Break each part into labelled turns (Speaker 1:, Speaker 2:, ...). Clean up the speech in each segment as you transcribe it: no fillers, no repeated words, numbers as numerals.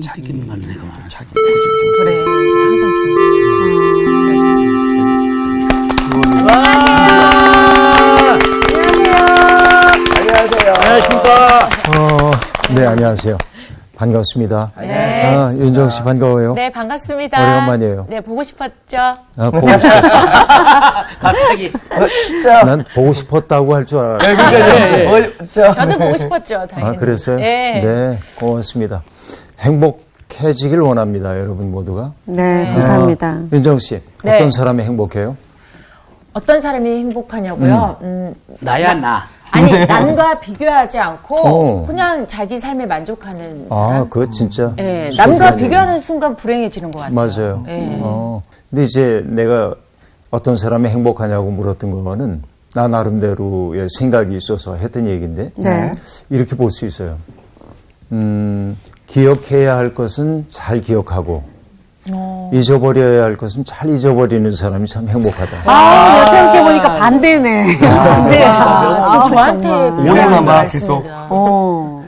Speaker 1: 자기는 건 내가 말해.
Speaker 2: 자기 고집이 좀
Speaker 3: 그래,
Speaker 2: 안녕하세요.
Speaker 1: 안녕하십니까.
Speaker 4: 네, 안녕하세요. 반갑습니다.
Speaker 3: 네.
Speaker 4: 윤정 씨 반가워요.
Speaker 3: 네, 반갑습니다.
Speaker 4: 오래간만이에요.
Speaker 3: 네, 보고 싶었죠?
Speaker 4: 보고 싶었,
Speaker 1: 갑자기.
Speaker 4: 난 보고 싶었다고 할 줄 알았어요.
Speaker 2: 네, 그러니까요.
Speaker 3: 저도 보고 싶었죠, 당연히.
Speaker 4: 그랬어요?
Speaker 3: 네.
Speaker 4: 네, 고맙습니다. 행복해지길 원합니다, 여러분 모두가.
Speaker 5: 네, 감사합니다.
Speaker 4: 윤정 씨,
Speaker 3: 네.
Speaker 4: 어떤 사람이 행복해요?
Speaker 3: 어떤 사람이 행복하냐고요?
Speaker 1: 나야, 나.
Speaker 3: 아니, 남과 비교하지 않고
Speaker 4: 어.
Speaker 3: 그냥 자기 삶에 만족하는
Speaker 4: 아,
Speaker 3: 사람.
Speaker 4: 그거 진짜.
Speaker 3: 네,
Speaker 4: 소중한
Speaker 3: 남과
Speaker 4: 얘기예요.
Speaker 3: 비교하는 순간 불행해지는 것 같아요.
Speaker 4: 맞아요.
Speaker 3: 네.
Speaker 4: 근데 이제 내가 어떤 사람이 행복하냐고 물었던 거는 나 나름대로의 생각이 있어서 했던 얘기인데
Speaker 5: 네.
Speaker 4: 이렇게 볼 수 있어요. 기억해야 할 것은 잘 기억하고 잊어버려야 할 것은 잘 잊어버리는 사람이 참 행복하다.
Speaker 5: 내가 생각해보니까 반대네.
Speaker 3: 네. 지금 저한테
Speaker 2: 오래나마 계속.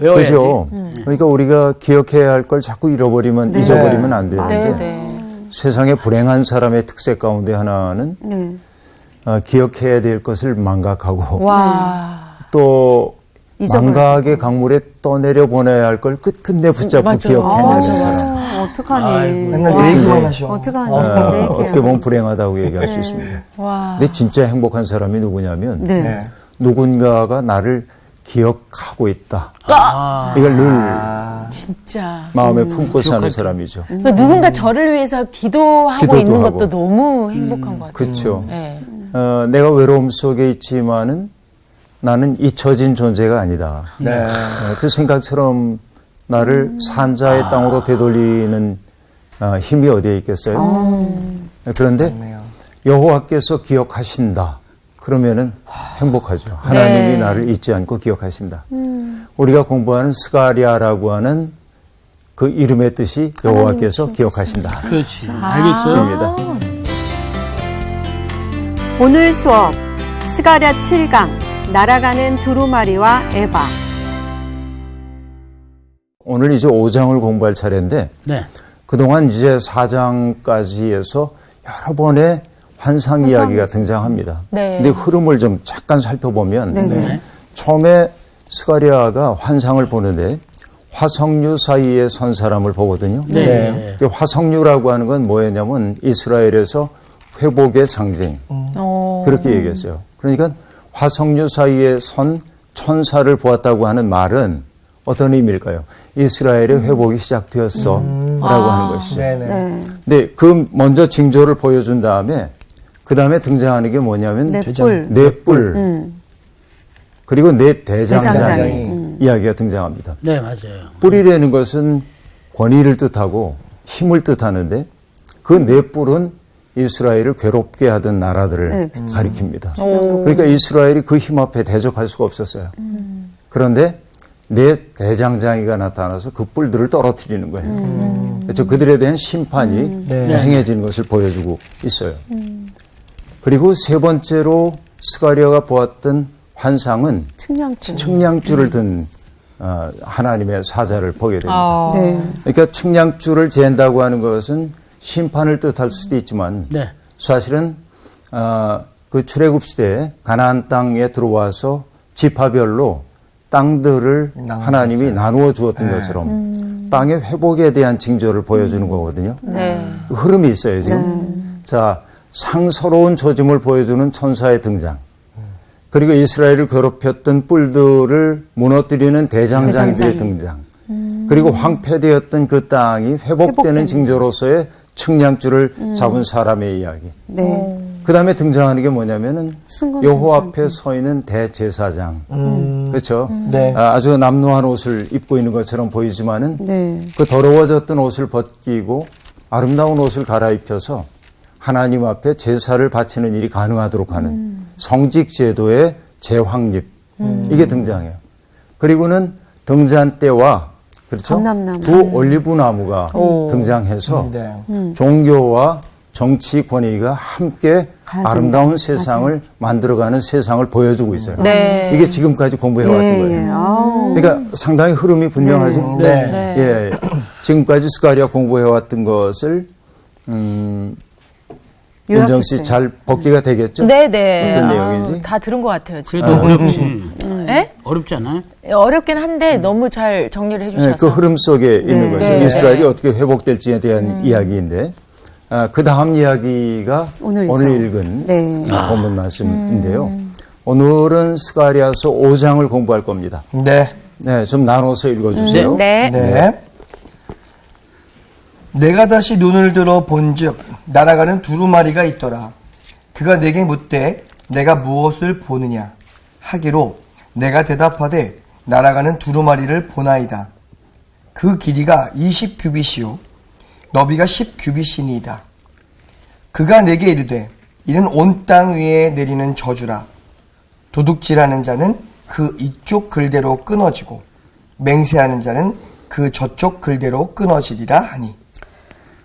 Speaker 1: 외워야지.
Speaker 4: 그죠? 그러니까 우리가 기억해야 할 걸 자꾸 잃어버리면 잊어버리면 안 되는데
Speaker 3: 네, 네.
Speaker 4: 세상에 불행한 사람의 특색 가운데 하나는
Speaker 5: 네.
Speaker 4: 기억해야 될 것을 망각하고
Speaker 3: 와.
Speaker 4: 또
Speaker 5: 잊어버려.
Speaker 4: 망각의 강물에 떠내려 보내야 할 걸 끝끝내 붙잡고
Speaker 3: 맞아요.
Speaker 4: 기억해내는 사람.
Speaker 5: 어떡하니.
Speaker 2: 맨날 내 얘기만 하셔.
Speaker 5: 어떡하니.
Speaker 4: 어떻게 보면 불행하다고 얘기할 수 있습니다.
Speaker 3: 와.
Speaker 4: 근데 진짜 행복한 사람이 누구냐면
Speaker 5: 네.
Speaker 2: 네.
Speaker 4: 누군가가 나를 기억하고 있다. 이걸 늘
Speaker 3: 진짜.
Speaker 4: 마음에 품고 사는 사람이죠.
Speaker 3: 그러니까 누군가 저를 위해서 기도하고
Speaker 4: 기도도
Speaker 3: 있는
Speaker 4: 하고.
Speaker 3: 것도 너무 행복한 것 같아요.
Speaker 4: 그렇죠.
Speaker 3: 네.
Speaker 4: 내가 외로움 속에 있지만은 나는 잊혀진 존재가 아니다.
Speaker 2: 네.
Speaker 4: 그 생각처럼 나를 산자의 땅으로 되돌리는 힘이 어디에 있겠어요? 그런데
Speaker 2: 좋네요.
Speaker 4: 여호와께서 기억하신다. 그러면은 행복하죠. 하나님이
Speaker 3: 네.
Speaker 4: 나를 잊지 않고 기억하신다. 우리가 공부하는 스가랴라고 하는 그 이름의 뜻이 여호와께서 기억하신다.
Speaker 1: 그렇지. 알겠어요.
Speaker 4: 입니다.
Speaker 5: 오늘 수업 스가랴 7강 날아가는 두루마리와 에바.
Speaker 4: 오늘 이제 5장을 공부할 차례인데
Speaker 1: 네.
Speaker 4: 그동안 이제 4장까지 해서 여러 번의 환상 이야기가 등장합니다.
Speaker 3: 네.
Speaker 4: 근데 흐름을 좀 잠깐 살펴보면
Speaker 1: 네.
Speaker 4: 처음에 스가랴가 환상을 보는데 화석류 사이에 선 사람을 보거든요.
Speaker 1: 네.
Speaker 4: 그 화석류라고 하는 건 뭐였냐면 이스라엘에서 회복의 상징. 그렇게 얘기했어요. 그러니까 화석류 사이에 선 천사를 보았다고 하는 말은 어떤 의미일까요? 이스라엘의 회복이 시작되었어 라고 하는 것이죠.
Speaker 2: 네네.
Speaker 4: 근데 그 먼저 징조를 보여준 다음에 그 다음에 등장하는 게 뭐냐면
Speaker 5: 네, 뿔.
Speaker 4: 네 뿔 그리고 네 대장장이
Speaker 2: 대장장이.
Speaker 4: 이야기가 등장합니다.
Speaker 1: 네, 맞아요.
Speaker 4: 뿔이라는 것은 권위를 뜻하고 힘을 뜻하는데 그 네 뿔은 이스라엘을 괴롭게 하던 나라들을 가리킵니다. 그러니까 이스라엘이 그 힘 앞에 대적할 수가 없었어요. 그런데 네 대장장이가 나타나서 그 뿔들을 떨어뜨리는 거예요. 그래서 그들에 대한 심판이
Speaker 2: 네.
Speaker 4: 행해지는 것을 보여주고 있어요. 그리고 세 번째로 스가랴가 보았던 환상은
Speaker 5: 측량줄.
Speaker 4: 측량줄을 든 하나님의 사자를 보게 됩니다.
Speaker 5: 네.
Speaker 4: 그러니까 측량줄을 잰다고 하는 것은 심판을 뜻할 수도 있지만
Speaker 1: 네.
Speaker 4: 사실은 그 출애굽 시대에 가나안 땅에 들어와서 지파별로 땅들을 하나님이 나누어 주었던 것처럼 땅의 회복에 대한 징조를 보여주는 거거든요.
Speaker 3: 네.
Speaker 4: 흐름이 있어요, 지금. 자, 상서로운 조짐을 보여주는 천사의 등장. 그리고 이스라엘을 괴롭혔던 뿔들을 무너뜨리는 대장장이들의 등장. 그리고 황폐되었던 그 땅이 회복되는 징조로서의 측량줄을 잡은 사람의 이야기.
Speaker 5: 네.
Speaker 4: 그 다음에 등장하는 게 뭐냐면은
Speaker 5: 순간
Speaker 4: 여호와
Speaker 5: 등장.
Speaker 4: 앞에 서 있는 대제사장. 그렇죠?
Speaker 2: 네.
Speaker 4: 아주 남루한 옷을 입고 있는 것처럼 보이지만은
Speaker 5: 네.
Speaker 4: 그 더러워졌던 옷을 벗기고 아름다운 옷을 갈아입혀서 하나님 앞에 제사를 바치는 일이 가능하도록 하는 성직 제도의 재확립. 이게 등장해요. 그리고는 등잔대와 그렇죠?
Speaker 5: 감람나무.
Speaker 4: 두 올리브 나무가 등장해서
Speaker 2: 네.
Speaker 4: 종교와 정치 권위가 함께
Speaker 5: 가야
Speaker 4: 아름다운
Speaker 5: 된다.
Speaker 4: 세상을 만들어가는 세상을 보여주고 있어요.
Speaker 3: 네.
Speaker 4: 이게 지금까지 공부해왔던
Speaker 5: 예,
Speaker 4: 거예요.
Speaker 5: 예. 아우.
Speaker 4: 그러니까 상당히 흐름이 분명하죠.
Speaker 2: 네.
Speaker 4: 예. 지금까지 스가랴 공부해왔던 것을 윤정 씨 잘 복기가 되겠죠?
Speaker 3: 네네.
Speaker 4: 어떤 내용인지?
Speaker 3: 다 들은 것 같아요. 지금.
Speaker 1: 그래도 어렵지.
Speaker 3: 네?
Speaker 1: 어렵지 않아요?
Speaker 3: 어렵긴 한데 너무 잘 정리를 해주셔서.
Speaker 4: 네, 그 흐름 속에 있는 거죠.
Speaker 3: 네.
Speaker 4: 이스라엘이 어떻게 회복될지에 대한 이야기인데, 그 다음 이야기가
Speaker 5: 오늘
Speaker 4: 읽은
Speaker 5: 네.
Speaker 4: 본문 말씀인데요. 오늘은 스가랴서 5장을 공부할 겁니다.
Speaker 2: 네.
Speaker 4: 네, 좀 나눠서 읽어주세요.
Speaker 3: 네.
Speaker 2: 네. 내가 다시 눈을 들어 본즉 날아가는 두루마리가 있더라. 그가 내게 묻되 내가 무엇을 보느냐 하기로 내가 대답하되 날아가는 두루마리를 보나이다. 그 길이가 20규빗이요 너비가 10규빗이니이다. 그가 내게 이르되 이는 온 땅 위에 내리는 저주라. 도둑질하는 자는 그 이쪽 글대로 끊어지고 맹세하는 자는 그 저쪽 글대로 끊어지리라 하니.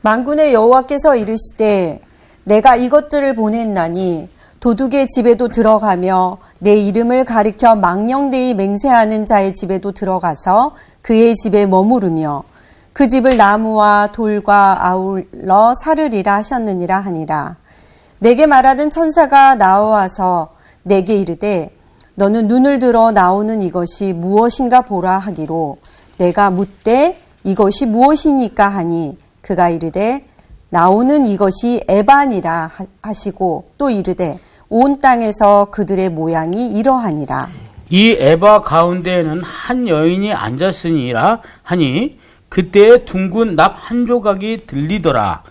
Speaker 5: 만군의 여호와께서 이르시되 내가 이것들을 보냈나니 도둑의 집에도 들어가며 내 이름을 가리켜 망령되이 맹세하는 자의 집에도 들어가서 그의 집에 머무르며 그 집을 나무와 돌과 아울러 사르리라 하셨느니라 하니라. 내게 말하던 천사가 나와서 내게 이르되 너는 눈을 들어 나오는 이것이 무엇인가 보라 하기로 내가 묻되 이것이 무엇이니까 하니 그가 이르되 나오는 이것이 에반이라 하시고 또 이르되 온 땅에서 그들의 모양이 이러하니라.
Speaker 1: 이 에바 가운데에는 한 여인이 앉았으니라 하니 그때에 둥근 납 한 조각이 들리더라.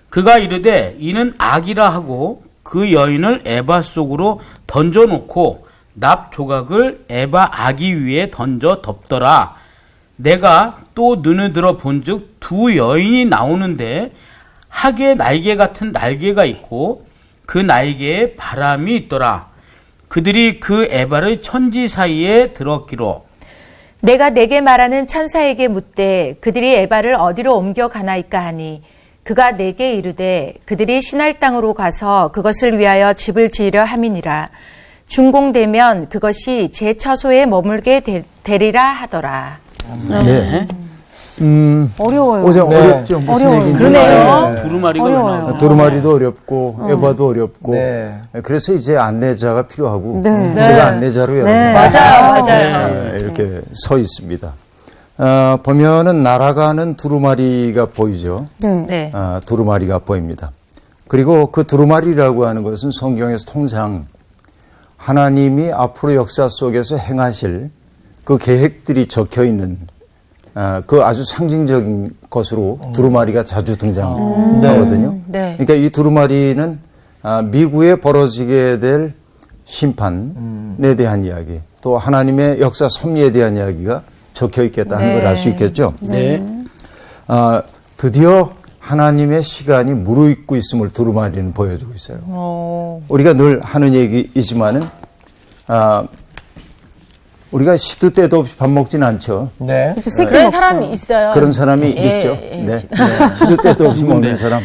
Speaker 1: 그가 이르되 이는 악이라 하고 그 여인을 에바 속으로 던져놓고 납 조각을 에바 아기 위에 던져 덮더라. 내가 또 눈을 들어 본즉 두 여인이 나오는데 학의 날개 같은 날개가 있고 그 날개에 바람이 있더라. 그들이 그 에바를 천지 사이에 들었기로.
Speaker 3: 내가 내게 말하는 천사에게 묻되 그들이 에바를 어디로 옮겨가나이까 하니 그가 내게 이르되 그들이 신할 땅으로 가서 그것을 위하여 집을 지으려 함이니라. 준공되면 그것이 제 처소에 머물게 되리라 하더라.
Speaker 4: 네.
Speaker 5: 어려워요.
Speaker 4: 오장
Speaker 2: 네.
Speaker 4: 어렵죠. 무슨
Speaker 5: 어려워요.
Speaker 4: 얘기인지.
Speaker 3: 그러네요.
Speaker 1: 두루마리가 왜
Speaker 5: 어려워요.
Speaker 1: 나와?
Speaker 4: 두루마리도 어렵고 에바도 어렵고
Speaker 2: 네.
Speaker 4: 그래서 이제 안내자가 필요하고
Speaker 5: 네.
Speaker 4: 제가 안내자로 여러분
Speaker 3: 맞아요.
Speaker 4: 이렇게 서 있습니다. 보면은 날아가는 두루마리가 보이죠.
Speaker 5: 네.
Speaker 3: 네.
Speaker 4: 두루마리가 보입니다. 그리고 그 두루마리라고 하는 것은 성경에서 통상 하나님이 앞으로 역사 속에서 행하실 그 계획들이 적혀 있는 그 아주 상징적인 것으로 두루마리가 자주 등장하거든요.
Speaker 3: 네.
Speaker 4: 그러니까 이 두루마리는 미국에 벌어지게 될 심판에 대한 이야기, 또 하나님의 역사 섭리에 대한 이야기가 적혀 있겠다 하는 걸 알 수 있겠죠.
Speaker 1: 네.
Speaker 4: 드디어 하나님의 시간이 무르익고 있음을 두루마리는 보여주고 있어요. 우리가 늘 하는 얘기이지만은 우리가 시도 때도 없이 밥 먹진 않죠.
Speaker 2: 네.
Speaker 5: 그렇죠. 새끼
Speaker 3: 그런
Speaker 5: 먹죠.
Speaker 3: 사람이 있어요.
Speaker 4: 그런 사람이
Speaker 3: 예,
Speaker 4: 있죠.
Speaker 3: 예.
Speaker 4: 네. 시도 때도 없이 먹는 사람.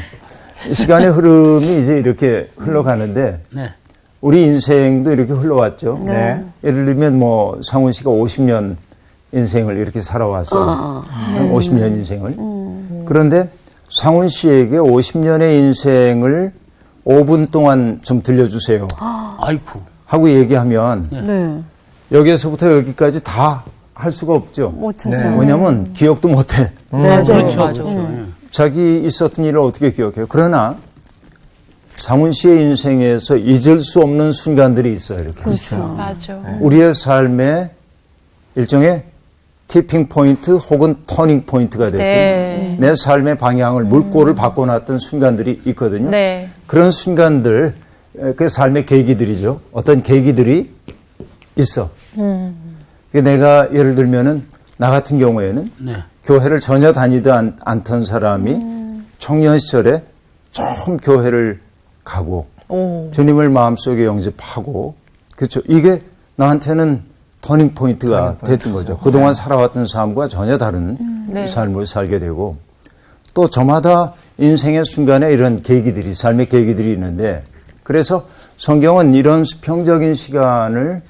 Speaker 4: 시간의 흐름이 이제 이렇게 흘러가는데
Speaker 1: 네.
Speaker 4: 우리 인생도 이렇게 흘러왔죠.
Speaker 2: 네.
Speaker 4: 예를 들면 뭐 상훈 씨가 50년 인생을 이렇게 살아왔어요. 50년 인생을. 그런데 상훈 씨에게 50년의 인생을 5분 동안 좀 들려주세요.
Speaker 1: 아이쿠.
Speaker 4: 하고 얘기하면
Speaker 5: 네.
Speaker 4: 여기에서부터 여기까지 다 할 수가 없죠.
Speaker 5: 못 찾죠.
Speaker 4: 뭐냐면 기억도 못해.
Speaker 5: 네.
Speaker 1: 그렇죠.
Speaker 3: 맞아.
Speaker 4: 자기 있었던 일을 어떻게 기억해요? 그러나 상훈 씨의 인생에서 잊을 수 없는 순간들이 있어요. 이렇게.
Speaker 5: 그렇죠.
Speaker 3: 맞아.
Speaker 4: 우리의 삶의 일종의 티핑 포인트 혹은 터닝 포인트가 됐던
Speaker 3: 네.
Speaker 4: 내 삶의 방향을 물꼬를 바꿔놨던 순간들이 있거든요.
Speaker 3: 네.
Speaker 4: 그런 순간들, 그 삶의 계기들이죠. 어떤 계기들이 있어. 내가 예를 들면은 나 같은 경우에는
Speaker 1: 네.
Speaker 4: 교회를 전혀 다니지 않던 사람이 청년 시절에 처음 교회를 가고 주님을 마음속에 영접하고 그렇죠. 이게 나한테는 터닝 포인트가 됐던 거죠. 그동안 살아왔던 삶과 전혀 다른
Speaker 3: 네.
Speaker 4: 삶을 살게 되고 또 저마다 인생의 순간에 이런 계기들이 삶의 계기들이 있는데 그래서 성경은 이런 수평적인 시간을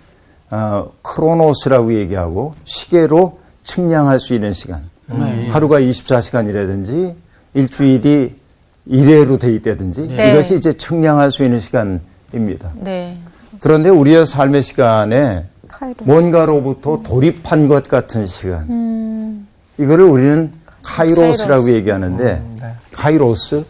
Speaker 4: 크로노스라고 얘기하고 시계로 측량할 수 있는 시간. 하루가 24시간이라든지 일주일이 일회로 돼 있다든지
Speaker 3: 네.
Speaker 4: 이것이 이제 측량할 수 있는 시간입니다.
Speaker 3: 네.
Speaker 4: 그런데 우리의 삶의 시간에
Speaker 5: 카이로.
Speaker 4: 뭔가로부터 돌입한 것 같은 시간. 이거를 우리는 카이로스라고 얘기하는데 카이로스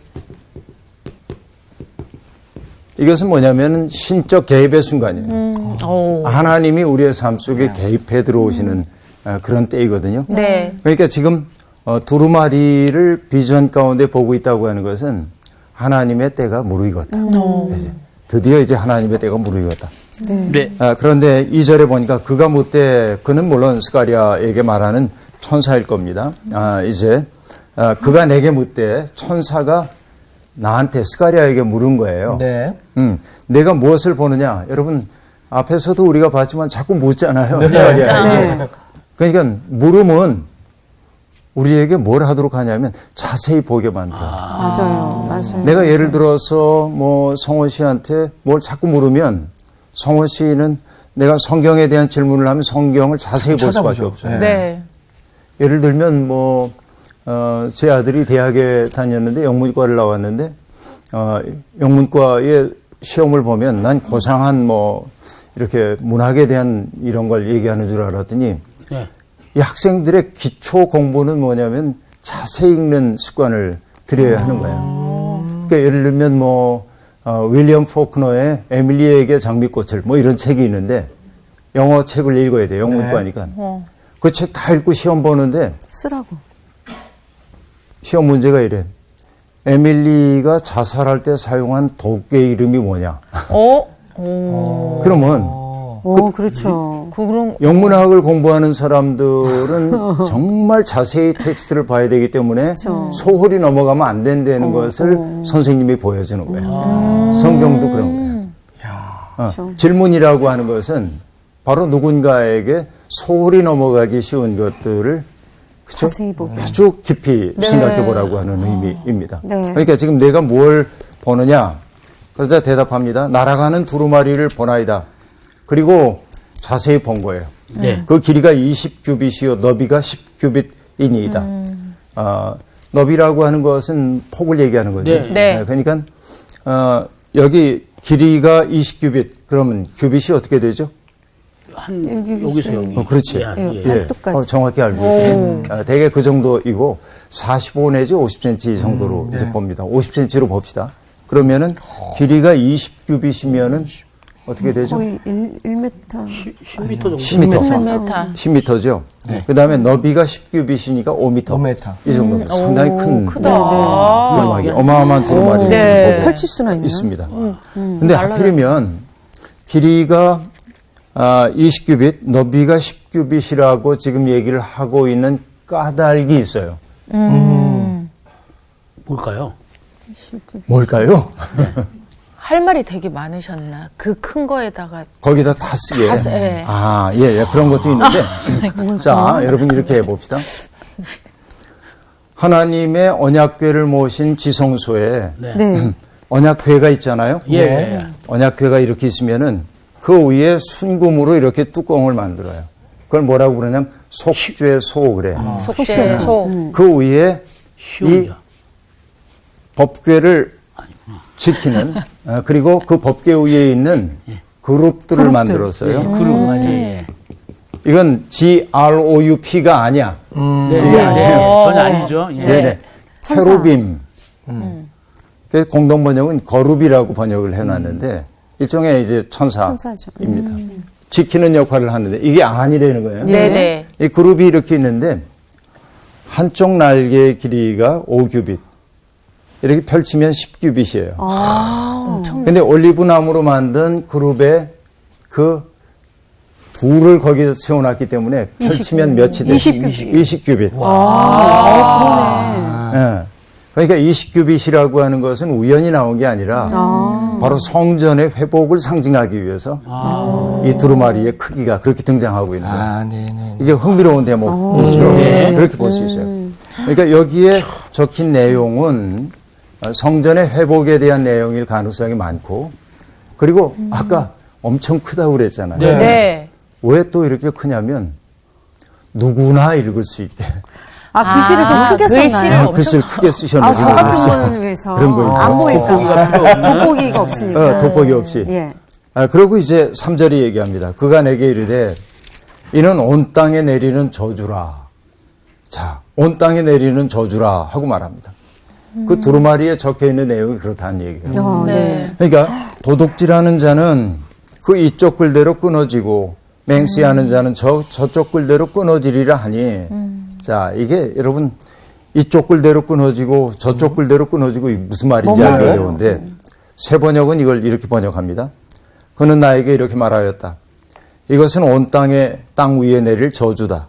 Speaker 4: 이것은 뭐냐면 신적 개입의 순간이에요. 하나님이 우리의 삶 속에 개입해 들어오시는 그런 때이거든요.
Speaker 3: 네.
Speaker 4: 그러니까 지금 두루마리를 비전 가운데 보고 있다고 하는 것은 하나님의 때가 무르익었다. 이제 드디어 이제 하나님의 때가 무르익었다.
Speaker 1: 네.
Speaker 4: 그런데 2절에 보니까 그가 묻되 그는 물론 스가랴에게 말하는 천사일 겁니다. 이제 그가 내게 묻되 천사가 나한테 스가랴에게 물은 거예요.
Speaker 2: 네.
Speaker 4: 내가 무엇을 보느냐? 여러분 앞에서도 우리가 봤지만 자꾸 묻잖아요. 스가랴에게. 그러니까 물음은 우리에게 뭘 하도록 하냐면 자세히 보게 만들어요.
Speaker 5: 맞아요.
Speaker 4: 내가 예를 들어서 뭐 성호 씨한테 뭘 자꾸 물으면 성호 씨는 내가 성경에 대한 질문을 하면 성경을 자세히 볼 수밖에
Speaker 2: 찾아보죠.
Speaker 4: 없어요.
Speaker 3: 네.
Speaker 4: 예를 들면 제 아들이 대학에 다녔는데 영문과를 나왔는데 영문과의 시험을 보면 난 고상한 이렇게 문학에 대한 이런 걸 얘기하는 줄 알았더니
Speaker 1: 네.
Speaker 4: 이 학생들의 기초 공부는 뭐냐면 자세히 읽는 습관을 들여야 하는 거예요. 그러니까 예를 들면 윌리엄 포크너의 에밀리에게 장미꽃을 이런 책이 있는데 영어 책을 읽어야 돼요. 영문과니까. 그 책 다 읽고 시험 보는데
Speaker 5: 쓰라고.
Speaker 4: 시험 문제가 이래. 에밀리가 자살할 때 사용한 도끼의 이름이 뭐냐? 그러면
Speaker 5: 그렇죠.
Speaker 3: 그런
Speaker 4: 영문학을 공부하는 사람들은 정말 자세히 텍스트를 봐야 되기 때문에 소홀히 넘어가면 안 된다는 것을 선생님이 보여주는 거예요. 성경도 그런 거예요. 질문이라고 하는 것은 바로 누군가에게 소홀히 넘어가기 쉬운 것들을
Speaker 5: 자세히 보게.
Speaker 4: 아주 깊이 생각해 보라고 하는 의미입니다.
Speaker 5: 네.
Speaker 4: 그러니까 지금 내가 뭘 보느냐? 그러자 대답합니다. 날아가는 두루마리를 보나이다. 그리고 자세히 본 거예요.
Speaker 1: 네.
Speaker 4: 그 길이가 20규빗이요, 너비가 10규빗이니이다. 너비라고 하는 것은 폭을 얘기하는 거죠.
Speaker 1: 네.
Speaker 3: 네.
Speaker 4: 그러니까 여기 길이가 20규빗, 그러면 규빗이 어떻게 되죠?
Speaker 1: 여기서 여기.
Speaker 4: 그렇지.
Speaker 1: 예.
Speaker 5: 팔뚝까지.
Speaker 4: 정확히 알고 있어요. 대개 그 정도이고 45 내지 50cm 정도로 이제 봅니다. 50cm로 봅시다. 그러면은 길이가 20규빗이면은 어떻게 되죠?
Speaker 5: 거의 1m.
Speaker 1: 10m 정도.
Speaker 4: 10m. 10m죠. 그 다음에 너비가 10규빗이니까 5m.
Speaker 2: 5m.
Speaker 4: 이 정도입니다. 상당히 큰
Speaker 3: 크다.
Speaker 4: 두루마리, 어마어마한 두루마리를
Speaker 3: 네.
Speaker 4: 지금 보고
Speaker 5: 펼칠 수나 있나요?
Speaker 4: 있습니다. 근데 하필이면 길이가 20규빗, 너비가 10규빗이라고 지금 얘기를 하고 있는 까닭이 있어요.
Speaker 1: 뭘까요?
Speaker 4: 뭘까요?
Speaker 3: 할 말이 되게 많으셨나? 그 큰 거에다가
Speaker 4: 거기다 다 쓰게.
Speaker 3: 예.
Speaker 4: 예, 그런 것도 있는데. 자, 여러분 이렇게 해봅시다. 하나님의 언약궤를 모신 지성소에
Speaker 5: 네.
Speaker 4: 언약궤가 있잖아요.
Speaker 1: 예.
Speaker 4: 언약궤가 이렇게 있으면은 그 위에 순금으로 이렇게 뚜껑을 만들어요. 그걸 뭐라고 그러냐면 속죄소 그래.
Speaker 3: 속죄소.
Speaker 4: 그 위에
Speaker 1: 쉬운
Speaker 4: 이
Speaker 1: 자.
Speaker 4: 법궤를 지키는 그리고 그 법궤 위에 있는 그룹들을 만들었어요.
Speaker 1: 그룹 맞아요. 예.
Speaker 4: 이건 GROUP가 아니야.
Speaker 1: 네,
Speaker 4: 이게
Speaker 1: 네,
Speaker 4: 아니에요.
Speaker 1: 전혀 아니죠. 예.
Speaker 4: 네네. 캐루빔. 그래서 공동 번역은 거룹이라고 번역을 해놨는데 일종의 이제
Speaker 5: 천사죠.
Speaker 4: 천사입니다. 지키는 역할을 하는데 이게 아니라는 거예요.
Speaker 3: 네네.
Speaker 4: 이 그룹이 이렇게 있는데 한쪽 날개의 길이가 5규빗. 이렇게 펼치면 10규빗이에요. 근데 올리브 나무로 만든 그룹에 그 둘을 거기에 세워놨기 때문에 펼치면 몇이 돼? 20규빗.
Speaker 5: 그러네.
Speaker 4: 예. 그러니까 20규빗이라고 하는 것은 우연히 나온 게 아니라 바로 성전의 회복을 상징하기 위해서 이 두루마리의 크기가 그렇게 등장하고 있는 거예요.
Speaker 2: 네네.
Speaker 4: 이게 흥미로운 대목이죠. 그렇게 볼 수 있어요. 그러니까 여기에 적힌 내용은 성전의 회복에 대한 내용일 가능성이 많고 그리고 아까 엄청 크다고 그랬잖아요.
Speaker 1: 네.
Speaker 3: 네.
Speaker 4: 왜 또 이렇게 크냐면 누구나 읽을 수 있게
Speaker 5: 글씨를 좀 크게
Speaker 3: 글씨를
Speaker 5: 썼나요?
Speaker 3: 엄청
Speaker 4: 글씨를 크게 쓰셨는데.
Speaker 5: 저 같은 거는 왜서
Speaker 4: 그런 거 있죠.
Speaker 5: 안
Speaker 1: 돋보기가
Speaker 5: 보일까
Speaker 1: 필요 없는.
Speaker 5: 돋보기가 없으니까.
Speaker 4: 돋보기 없이.
Speaker 5: 예.
Speaker 4: 그리고 이제 3절이 얘기합니다. 그가 내게 이르되 이는 온 땅에 내리는 저주라. 자, 온 땅에 내리는 저주라 하고 말합니다. 그 두루마리에 적혀 있는 내용이 그렇다는 얘기예요.
Speaker 5: 네.
Speaker 4: 그러니까 도둑질하는 자는 그 이쪽 글대로 끊어지고 맹세하는 자는 저쪽 글대로 끊어지리라 하니 자, 이게 여러분 이쪽 글대로 끊어지고 저쪽 글대로 끊어지고 이게 무슨 말인지 알기 어려운데 새 번역은 이걸 이렇게 번역합니다. 그는 나에게 이렇게 말하였다. 이것은 온 땅 위에 내릴 저주다.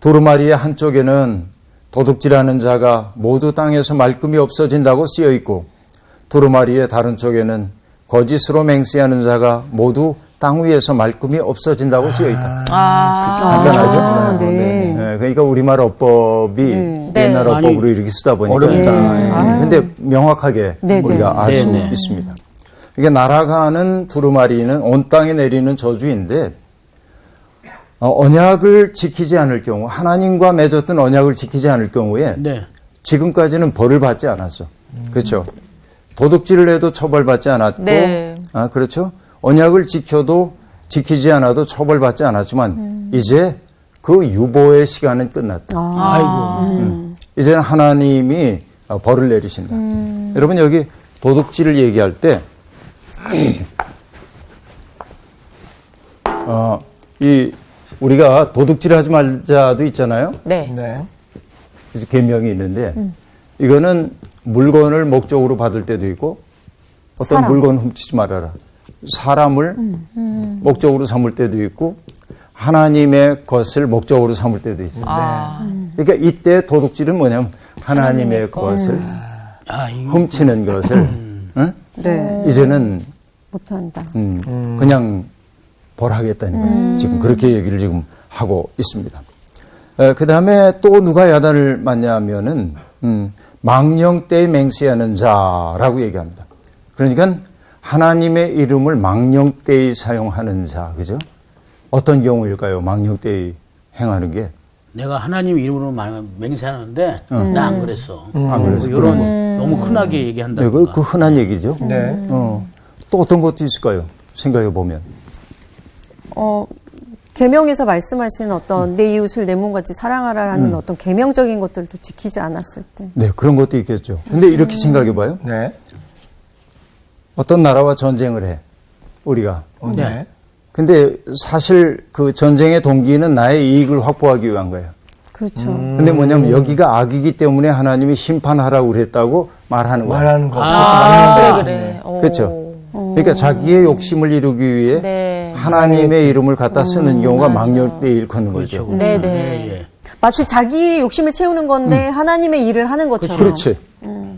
Speaker 4: 두루마리의 한쪽에는 도둑질하는 자가 모두 땅에서 말끔히 없어진다고 쓰여 있고 두루마리의 다른 쪽에는 거짓으로 맹세하는 자가 모두 땅 위에서 말끔히 없어진다고 쓰여 있다. 간단하죠?
Speaker 5: 네.
Speaker 4: 그러니까 우리말 어법이 옛날
Speaker 1: 많이
Speaker 4: 어법으로 이렇게 쓰다 보니까
Speaker 1: 어렵다.
Speaker 4: 근데 명확하게
Speaker 5: 네,
Speaker 4: 우리가 알 수
Speaker 1: 네.
Speaker 4: 있습니다. 이게 날아가는 두루마리는 온 땅에 내리는 저주인데 언약을 지키지 않을 경우 하나님과 맺었던 언약을 지키지 않을 경우에
Speaker 1: 네.
Speaker 4: 지금까지는 벌을 받지 않았어. 그렇죠. 도둑질을 해도 처벌받지 않았고
Speaker 3: 네.
Speaker 4: 그렇죠. 언약을 지켜도 지키지 않아도 처벌받지 않았지만 이제 그 유보의 시간은 끝났다.
Speaker 1: 아이고.
Speaker 4: 이제는 하나님이 벌을 내리신다. 여러분 여기 도둑질을 얘기할 때 우리가 도둑질하지 말자도 있잖아요.
Speaker 3: 네.
Speaker 2: 네.
Speaker 4: 그래서 계명이 있는데 이거는 물건을 목적으로 받을 때도 있고 어떤
Speaker 5: 사람.
Speaker 4: 물건 훔치지 말아라. 사람을 목적으로 삼을 때도 있고 하나님의 것을 목적으로 삼을 때도 있어요. 그러니까 이때 도둑질은 뭐냐면 하나님의 것을 훔치는 것을 응?
Speaker 5: 네.
Speaker 4: 이제는
Speaker 5: 못한다.
Speaker 4: 그냥 벌하겠다는 거예요. 지금 그렇게 얘기를 지금 하고 있습니다. 그 다음에 또 누가 야단을 맞냐면은, 망령 때에 맹세하는 자라고 얘기합니다. 그러니까 하나님의 이름을 망령 때에 사용하는 자, 그죠? 어떤 경우일까요? 망령 때에 행하는 게?
Speaker 1: 내가 하나님 이름으로 맹세하는데 나 안 그랬어.
Speaker 4: 안 그랬어.
Speaker 1: 이런 너무 흔하게 얘기한다.
Speaker 4: 네, 그 흔한 얘기죠.
Speaker 2: 네.
Speaker 4: 또 어떤 것도 있을까요? 생각해 보면.
Speaker 5: 계명에서 말씀하시는 어떤 내 이웃을 내 몸같이 사랑하라라는 어떤 계명적인 것들도 지키지 않았을 때.
Speaker 4: 네, 그런 것도 있겠죠. 근데 이렇게 생각해 봐요.
Speaker 2: 네.
Speaker 4: 어떤 나라와 전쟁을 해. 우리가.
Speaker 2: 네.
Speaker 4: 근데 사실 그 전쟁의 동기는 나의 이익을 확보하기 위한 거예요.
Speaker 5: 그렇죠.
Speaker 4: 근데 뭐냐면 여기가 악이기 때문에 하나님이 심판하라고 그랬다고 말하는 거예요.
Speaker 2: 말하는 거.
Speaker 3: 그래.
Speaker 4: 그렇죠. 그러니까 자기의 욕심을 이루기 위해
Speaker 3: 네.
Speaker 4: 하나님의 이름을 갖다 쓰는 경우가 망령되이 일컫는 거죠.
Speaker 1: 그렇죠.
Speaker 3: 네네.
Speaker 1: 예.
Speaker 5: 마치 자기의 욕심을 채우는 건데 하나님의 일을 하는 것처럼.
Speaker 4: 그렇지.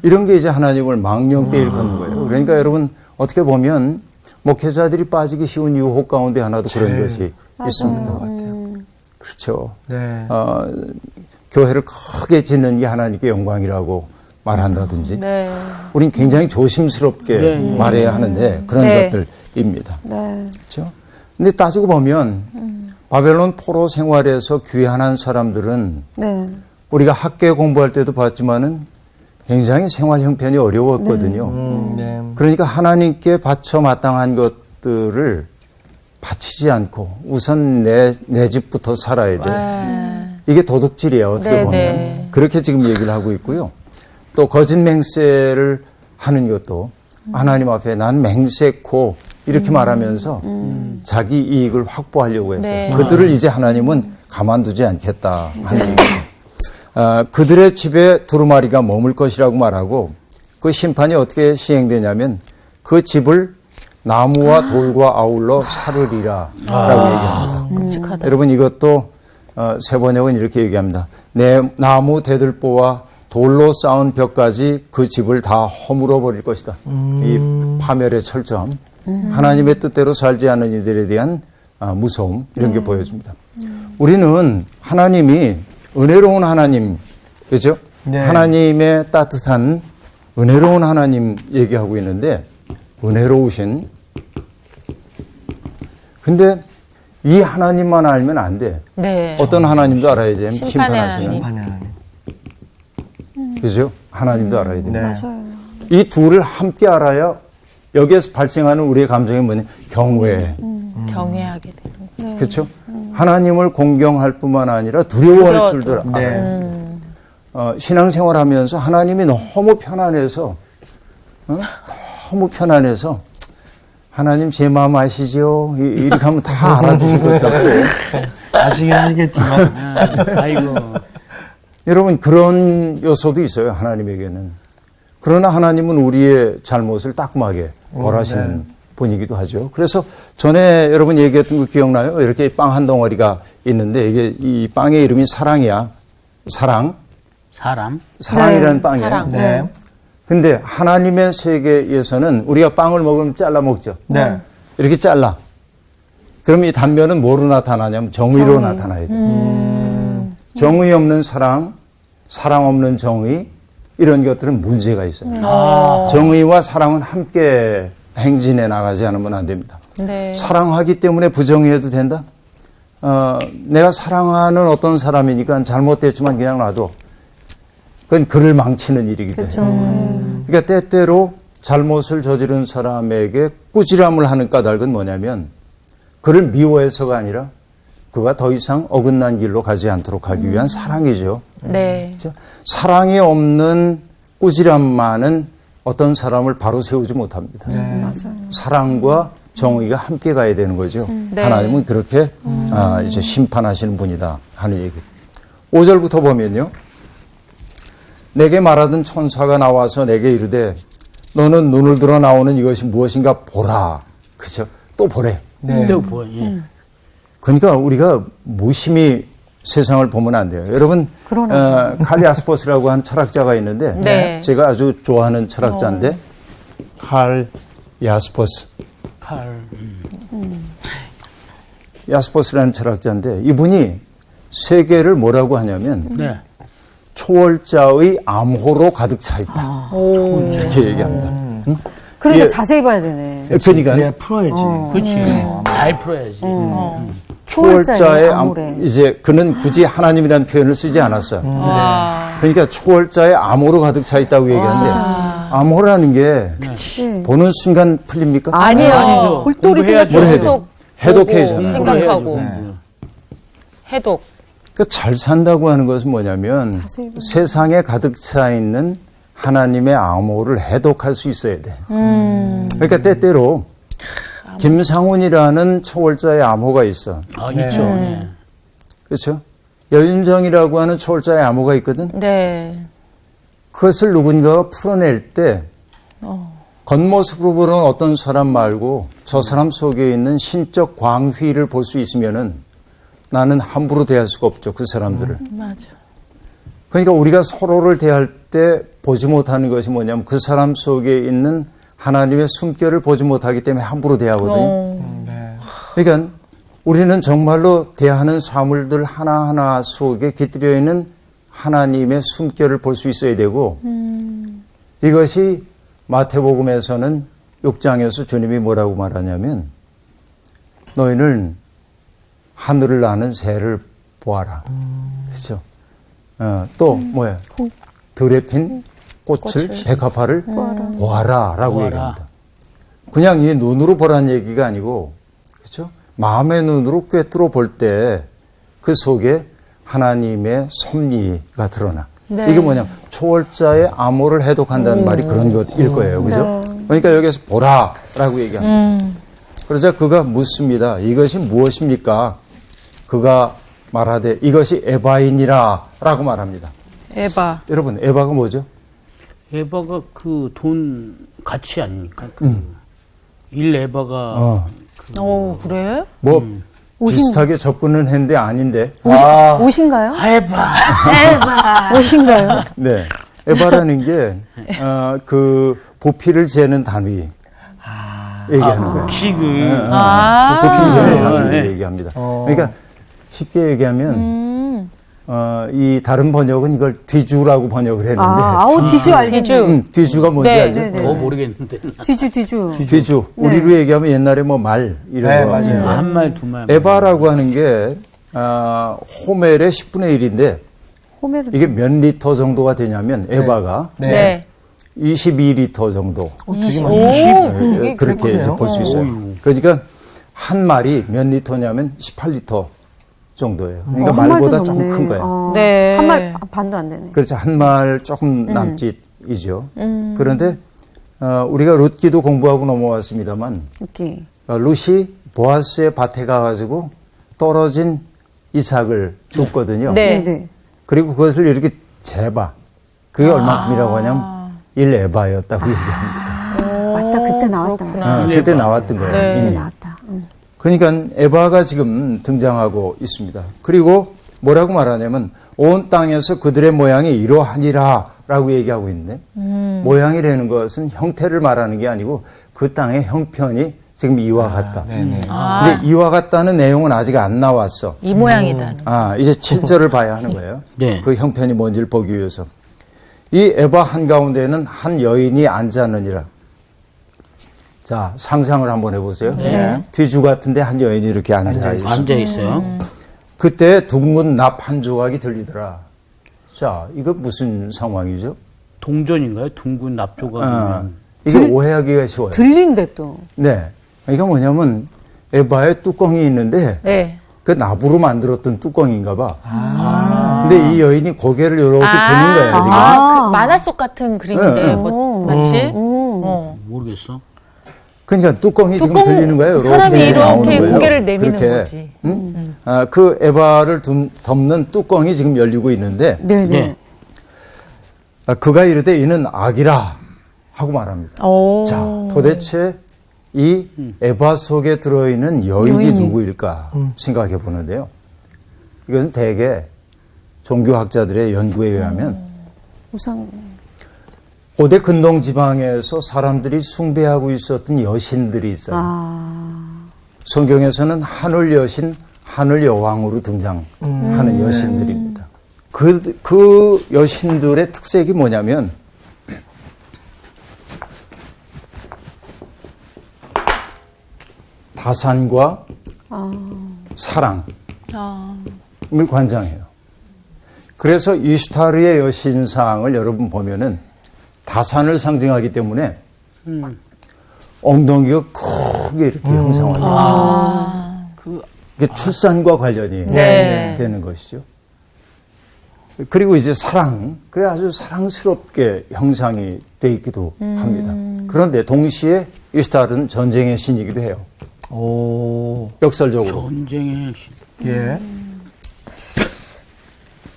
Speaker 4: 이런 게 이제 하나님을 망령되이 일컫는 거예요. 그러니까 여러분 어떻게 보면 목회자들이 빠지기 쉬운 유혹 가운데 하나도 그런 것이 있습니다. 그렇죠.
Speaker 2: 네.
Speaker 4: 교회를 크게 짓는 게 하나님께 영광이라고 말한다든지
Speaker 3: 네.
Speaker 4: 우린 굉장히 조심스럽게 말해야 하는데 그런
Speaker 3: 네.
Speaker 4: 것들입니다.
Speaker 5: 네.
Speaker 4: 그렇죠? 근데 따지고 보면 바벨론 포로 생활에서 귀환한 사람들은
Speaker 5: 네.
Speaker 4: 우리가 학계 공부할 때도 봤지만은 굉장히 생활 형편이 어려웠거든요.
Speaker 2: 네.
Speaker 4: 그러니까 하나님께 바쳐 마땅한 것들을 바치지 않고 우선 내 집부터 살아야 돼. 이게 도둑질이에요. 어떻게
Speaker 3: 네,
Speaker 4: 보면.
Speaker 3: 네.
Speaker 4: 그렇게 지금 얘기를 하고 있고요. 또 거짓 맹세를 하는 것도 하나님 앞에 난 맹세코 이렇게 말하면서 자기 이익을 확보하려고 해서
Speaker 3: 네.
Speaker 4: 그들을 이제 하나님은 가만두지 않겠다 하는 얘기죠. 그들의 집에 두루마리가 머물 것이라고 말하고 그 심판이 어떻게 시행되냐면 그 집을 나무와 돌과 아울러 사르리라 라고 얘기합니다.
Speaker 3: 끔찍하다.
Speaker 4: 여러분 이것도 새 번역은 이렇게 얘기합니다. 내 나무 대들보와 돌로 쌓은 벽까지 그 집을 다 허물어 버릴 것이다. 이 파멸의 철저함, 하나님의 뜻대로 살지 않는 이들에 대한 무서움 이런 게 보여집니다. 우리는 하나님이 은혜로운 하나님, 그죠?
Speaker 2: 네.
Speaker 4: 하나님의 따뜻한 은혜로운 하나님 얘기하고 있는데 은혜로우신 근데 이 하나님만 알면 안 돼.
Speaker 3: 네.
Speaker 4: 어떤 하나님도 알아야 돼.
Speaker 3: 심판의
Speaker 4: 심판하시는.
Speaker 3: 하나님.
Speaker 2: 하나님.
Speaker 4: 그죠? 하나님도 알아야 됩니다.
Speaker 2: 네.
Speaker 5: 맞아요.
Speaker 4: 이 둘을 함께 알아야 여기에서 발생하는 우리의 감정이 뭐냐? 경외.
Speaker 3: 경외하게 되는.
Speaker 4: 그렇죠? 하나님을 공경할 뿐만 아니라 두려워할 줄도 알아요.
Speaker 2: 네.
Speaker 4: 신앙생활하면서 하나님이 너무 편안해서 너무 편안해서 하나님 제 마음 아시죠? 이렇게 하면 다 알아주실 것 같다고.
Speaker 2: 아시긴 하겠지만.
Speaker 1: 아이고.
Speaker 4: 여러분 그런 요소도 있어요. 하나님에게는. 그러나 하나님은 우리의 잘못을 따끔하게 벌하시는 분이기도 하죠. 그래서 전에 여러분 얘기했던 거 기억나요? 이렇게 빵 한 덩어리가 있는데 이게 이 빵의 이름이 사랑이야. 사랑이라는
Speaker 5: 네,
Speaker 4: 빵이에요.
Speaker 3: 사랑.
Speaker 2: 네.
Speaker 4: 근데 하나님의 세계에서는 우리가 빵을 먹으면 잘라 먹죠.
Speaker 2: 네.
Speaker 4: 이렇게 잘라. 그럼 이 단면은 뭐로 나타나냐면 정의로 나타나야 돼요. 정의 없는 사랑, 사랑 없는 정의 이런 것들은 문제가 있어요. 정의와 사랑은 함께 행진해 나가지 않으면 안 됩니다.
Speaker 3: 네.
Speaker 4: 사랑하기 때문에 부정해도 된다? 내가 사랑하는 어떤 사람이니까 잘못됐지만 그냥 놔둬. 그건 그를 망치는 일이기도 해요. 그러니까 때때로 잘못을 저지른 사람에게 꾸지람을 하는 까닭은 뭐냐면 그를 미워해서가 아니라 그가 더 이상 어긋난 길로 가지 않도록 하기 위한 사랑이죠.
Speaker 3: 네.
Speaker 4: 그렇죠? 사랑이 없는 꾸지람만은 어떤 사람을 바로 세우지 못합니다.
Speaker 5: 맞아요.
Speaker 4: 사랑과 정의가 함께 가야 되는 거죠.
Speaker 3: 네.
Speaker 4: 하나님은 그렇게 이제 심판하시는 분이다 하는 얘기. 5절부터 보면요. 내게 말하던 천사가 나와서 내게 이르되 너는 눈을 들어 나오는 이것이 무엇인가 보라. 그죠? 또 보래.
Speaker 2: 네.
Speaker 1: 또 뭐, 예.
Speaker 4: 그러니까 우리가 무심히 세상을 보면 안 돼요. 여러분, 칼 야스퍼스라고 한 철학자가 있는데
Speaker 3: 네.
Speaker 4: 제가 아주 좋아하는 철학자인데 칼 야스퍼스. 야스퍼스라는 철학자인데 이분이 세계를 뭐라고 하냐면
Speaker 1: 네.
Speaker 4: 초월자의 암호로 가득 차 있다. 이렇게 얘기합니다.
Speaker 5: 그러니까
Speaker 4: 예.
Speaker 5: 자세히 봐야 되네.
Speaker 4: 그러니까
Speaker 2: 그래야 풀어야지.
Speaker 1: 그렇지. 잘 풀어야지.
Speaker 4: 초월자의
Speaker 5: 암호래.
Speaker 4: 이제 그는 굳이 하나님이라는 표현을 쓰지 않았어요. 그러니까 초월자의 암호로 가득 차 있다고 얘기하는데 암호라는 게
Speaker 5: 네.
Speaker 4: 보는 순간 풀립니까?
Speaker 3: 아니에요.
Speaker 1: 아니죠.
Speaker 5: 골똘히
Speaker 1: 공부해야죠.
Speaker 4: 뭘 해야 돼?
Speaker 3: 계속
Speaker 4: 해독해야잖아요.
Speaker 3: 보고 생각하고
Speaker 1: 네.
Speaker 3: 해독.
Speaker 4: 그러니까 잘 산다고 하는 것은 뭐냐면
Speaker 5: 자세히 보면.
Speaker 4: 세상에 가득 차 있는 하나님의 암호를 해독할 수 있어야 돼. 그러니까 때때로 김상훈이라는 초월자의 암호가 있어.
Speaker 1: 아, 있죠. 예.
Speaker 4: 그렇죠? 여윤정이라고 하는 초월자의 암호가 있거든.
Speaker 3: 네.
Speaker 4: 그것을 누군가가 풀어낼 때 겉모습으로 보는 어떤 사람 말고 저 사람 속에 있는 신적 광휘를 볼 수 있으면은 나는 함부로 대할 수가 없죠. 그 사람들을.
Speaker 3: 맞아.
Speaker 4: 그러니까 우리가 서로를 대할 때 보지 못하는 것이 뭐냐면 그 사람 속에 있는 하나님의 숨결을 보지 못하기 때문에 함부로 대하거든요. 그러니까 우리는 정말로 대하는 사물들 하나하나 속에 깃들여 있는 하나님의 숨결을 볼 수 있어야 되고 이것이 마태복음에서는 6장에서 주님이 뭐라고 말하냐면 너희는 하늘을 나는 새를 보아라. 그렇죠? 또 뭐야? 들에 핀 꽃을 백합화를 보아라라고 얘기합니다. 그냥 이 눈으로 보라는 얘기가 아니고 그렇죠? 마음의 눈으로 꿰뚫어 볼 때 그 속에 하나님의 섭리가 드러나.
Speaker 3: 네.
Speaker 4: 이게 뭐냐? 초월자의 암호를 해독한다는 말이 그런 것일 거예요. 그죠? 그러니까 여기서 보라라고 얘기합니다. 그러자 그가 묻습니다. 이것이 무엇입니까? 그가 말하되 이것이 에바이니라 라고 말합니다.
Speaker 3: 에바.
Speaker 4: 여러분 에바가 뭐죠?
Speaker 1: 에바가 그 돈 가치 아닙니까? 일 에바가
Speaker 3: 오, 그래?
Speaker 4: 뭐 비슷하게 접근은 했는데 아닌데.
Speaker 5: 옷인가요?
Speaker 1: 에바.
Speaker 5: 옷인가요?
Speaker 4: 네. 에바라는 게 그 부피를 재는 단위 얘기하는 거예요.
Speaker 1: 킥을.
Speaker 4: 부피를 재는
Speaker 1: 아.
Speaker 4: 단위를 얘기합니다. 그러니까 쉽게 얘기하면 이 다른 번역은 이걸 뒤주라고 번역을 했는데
Speaker 5: 뒤주 알겠네.
Speaker 4: 뒤주가 뭔지
Speaker 3: 네,
Speaker 4: 알죠?
Speaker 5: 네, 네.
Speaker 1: 더 모르겠는데.
Speaker 5: 뒤주.
Speaker 4: 뒤주. 우리로 얘기하면 옛날에 뭐 말 이런
Speaker 2: 네,
Speaker 4: 거.
Speaker 2: 맞아요.
Speaker 1: 한 말, 두 말.
Speaker 4: 에바라고 하는 게 호멜의 10분의 1인데
Speaker 5: 호메르.
Speaker 4: 이게 몇 리터 정도가 되냐면 에바가
Speaker 2: 네.
Speaker 4: 22리터 정도
Speaker 2: 되게
Speaker 3: 오,
Speaker 2: 많이.
Speaker 3: 그게
Speaker 4: 그렇게 이제 볼 수 있어요. 그러니까 한 말이 몇 리터냐면 18리터 정도예요. 그러니까
Speaker 5: 한 말도
Speaker 4: 말보다 조금
Speaker 5: 넘네.
Speaker 4: 큰 거예요.
Speaker 3: 네.
Speaker 5: 한 말 반도 안 되네.
Speaker 4: 그렇죠. 한 말 조금 남짓이죠. 그런데 우리가 룻기도 공부하고 넘어왔습니다만
Speaker 5: 오케이.
Speaker 4: 룻이 보아스의 밭에 가가지고 떨어진 이삭을 줬거든요.
Speaker 3: 네.
Speaker 5: 네.
Speaker 4: 그리고 그것을 이렇게 재봐. 그게 얼마큼이라고 하냐면 1에바였다고 얘기합니다.
Speaker 5: 맞다. 그때 나왔다.
Speaker 3: 그렇구나.
Speaker 4: 그때 나왔던 거예요.
Speaker 3: 네.
Speaker 5: 그때
Speaker 4: 이미.
Speaker 5: 나왔다.
Speaker 4: 그러니까 에바가 지금 등장하고 있습니다. 그리고 뭐라고 말하냐면 온 땅에서 그들의 모양이 이러하니라 라고 얘기하고 있는데 모양이라는 것은 형태를 말하는 게 아니고 그 땅의 형편이 지금 이와 같다.
Speaker 2: 네네.
Speaker 4: 근데 이와 같다는 내용은 아직 안 나왔어.
Speaker 3: 이 모양이다.
Speaker 4: 이제 7절을 봐야 하는 거예요.
Speaker 1: 네.
Speaker 4: 그 형편이 뭔지를 보기 위해서. 이 에바 한가운데에는 한 여인이 앉았느니라. 자, 상상을 한번 해보세요.
Speaker 3: 네.
Speaker 4: 뒤주 같은데 한 여인이 이렇게 앉아있어요.
Speaker 1: 앉아 있어요.
Speaker 4: 그때 둥근 납 한 조각이 들리더라. 자, 이거 무슨 상황이죠?
Speaker 1: 동전인가요? 둥근 납조각이면.
Speaker 4: 이게 오해하기가 쉬워요.
Speaker 5: 들린대 또.
Speaker 4: 네. 이게 뭐냐면 에바의 뚜껑이 있는데
Speaker 3: 네.
Speaker 4: 그 나부로 만들었던 뚜껑인가 봐. 근데 이 여인이 고개를 이렇게 드는 거예요, 지금.
Speaker 3: 그 만화 속 같은 그림인데,
Speaker 4: 네.
Speaker 3: 뭐, 마치? 어.
Speaker 1: 모르겠어.
Speaker 4: 그러니까 뚜껑이 지금 들리는 거예요. 이렇게
Speaker 3: 사람이
Speaker 4: 나오는
Speaker 3: 이렇게
Speaker 4: 거예요.
Speaker 3: 고개를 내미는
Speaker 4: 그렇게.
Speaker 3: 거지.
Speaker 4: 응? 그 에바를 덮는 뚜껑이 지금 열리고 있는데
Speaker 5: 네네.
Speaker 1: 네.
Speaker 4: 그가 이르되 이는 악이라 하고 말합니다.
Speaker 3: 오.
Speaker 4: 자, 도대체 이 에바 속에 들어있는 여인이 누구일까 생각해 보는데요. 이것은 대개 종교학자들의 연구에 의하면
Speaker 5: 우상.
Speaker 4: 고대 근동 지방에서 사람들이 숭배하고 있었던 여신들이 있어요. 성경에서는 하늘 여신, 하늘 여왕으로 등장하는 여신들입니다. 그 여신들의 특색이 뭐냐면 다산과 사랑을 관장해요. 그래서 이슈타르의 여신상을 여러분 보면은 다산을 상징하기 때문에 엉덩이가 크게 이렇게 형상화돼요. 그게 출산과 관련이
Speaker 3: 네.
Speaker 4: 되는 것이죠. 그리고 이제 사랑, 그래 아주 사랑스럽게 형상이 돼 있기도 합니다. 그런데 동시에 이슈타르는 전쟁의 신이기도 해요.
Speaker 2: 오.
Speaker 4: 역설적으로.
Speaker 1: 전쟁의 신.
Speaker 2: 예.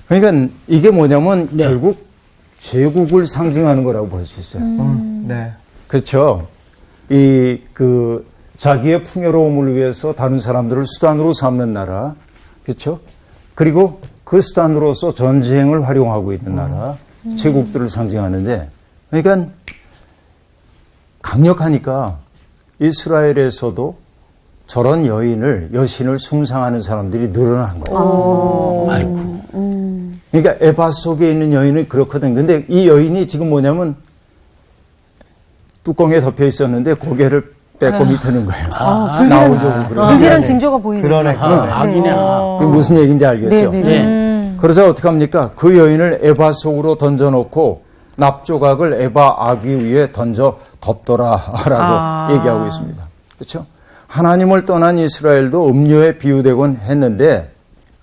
Speaker 4: 그러니까 이게 뭐냐면
Speaker 1: 네.
Speaker 4: 결국 제국을 상징하는 거라고 볼 수 있어요.
Speaker 2: 네.
Speaker 4: 그렇죠. 자기의 풍요로움을 위해서 다른 사람들을 수단으로 삼는 나라. 그렇죠. 그리고 그 수단으로서 전쟁을 활용하고 있는 나라. 제국들을 상징하는데, 그러니까 강력하니까 이스라엘에서도 저런 여신을 숭상하는 사람들이 늘어난 거예요. 아이고. 그러니까 에바 속에 있는 여인은 그렇거든. 근데 이 여인이 지금 뭐냐면 뚜껑에 덮여 있었는데 고개를 빼꼼히 드는 거예요. 나오죠.
Speaker 5: 불길한 징조가 보이네.
Speaker 2: 그러네.
Speaker 1: 악이네.
Speaker 4: 그게 무슨 얘기인지 알겠죠?
Speaker 5: 네.
Speaker 1: 네.
Speaker 4: 그러자 어떻게 합니까? 그 여인을 에바 속으로 던져놓고 납조각을 에바 아귀 위에 던져 덮더라라고 얘기하고 있습니다. 그렇죠? 하나님을 떠난 이스라엘도 음료에 비유되곤 했는데,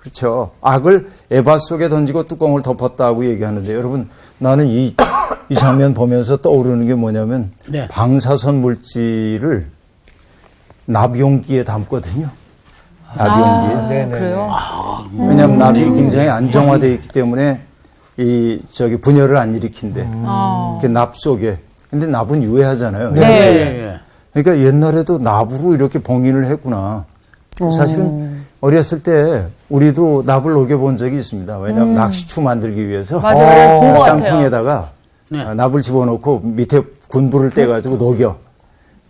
Speaker 4: 그렇죠? 악을 에바 속에 던지고 뚜껑을 덮었다고 얘기하는데, 여러분, 나는 이 장면 보면서 떠오르는 게 뭐냐면,
Speaker 1: 네.
Speaker 4: 방사선 물질을 납용기에 담거든요. 납용기에.
Speaker 2: 네네.
Speaker 3: 그래요?
Speaker 4: 왜냐하면 납이 굉장히 안정화되어 있기 때문에 분열을 안 일으킨대. 그 납 속에. 근데 납은 유해하잖아요.
Speaker 1: 네. 네.
Speaker 4: 그러니까 옛날에도 납으로 이렇게 봉인을 했구나. 사실은 어렸을 때 우리도 납을 녹여본 적이 있습니다. 왜냐하면 낚시추 만들기 위해서
Speaker 3: 맞아요. 본 것 같아요.
Speaker 4: 땅통에다가
Speaker 1: 네.
Speaker 4: 납을 집어넣고 밑에 군부를 떼가지고 녹여.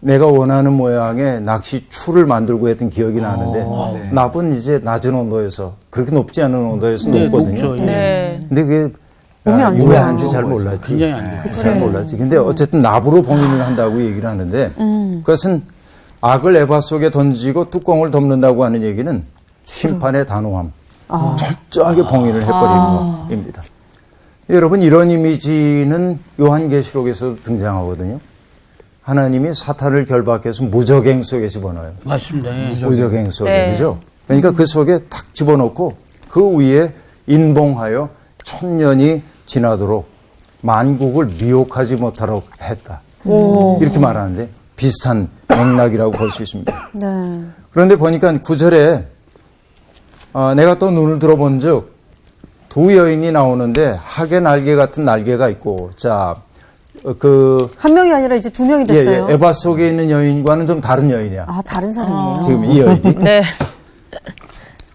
Speaker 4: 내가 원하는 모양의 낚시추를 만들고 했던 기억이 나는데 납은 이제 낮은 온도에서 그렇게 높지 않은 온도에서
Speaker 1: 네,
Speaker 4: 녹거든요.
Speaker 1: 녹죠.
Speaker 3: 네.
Speaker 4: 근데 그게
Speaker 5: 몸이 안 좋아.
Speaker 4: 유해한지 잘 몰랐지.
Speaker 1: 굉장히 안 좋아요.
Speaker 4: 잘 몰랐지. 근데 어쨌든 납으로 봉인을 한다고 얘기를 하는데 그것은 악을 에바 속에 던지고 뚜껑을 덮는다고 하는 얘기는 심판의 단호함, 철저하게 봉인을 해버리는 겁니다. 여러분 이런 이미지는 요한계시록에서 등장하거든요. 하나님이 사탄을 결박해서 무적행 속에 집어넣어요.
Speaker 1: 맞습니다. 예.
Speaker 4: 무적행 속에
Speaker 3: 네.
Speaker 4: 그죠? 그러니까 그 속에 탁 집어넣고 그 위에 인봉하여 1000년이 지나도록 만국을 미혹하지 못하도록 했다. 이렇게 말하는데 비슷한 맥락이라고 볼 수 있습니다.
Speaker 5: 네.
Speaker 4: 그런데 보니까 9절에 내가 또 눈을 들어본 즉 두 여인이 나오는데 학의 날개 같은 날개가 있고
Speaker 5: 한 명이 아니라 이제 두 명이 됐어요.
Speaker 4: 에바 속에 있는 여인과는 좀 다른 여인이야.
Speaker 5: 아, 다른 사람이에요.
Speaker 4: 지금 이 여인이
Speaker 3: 네.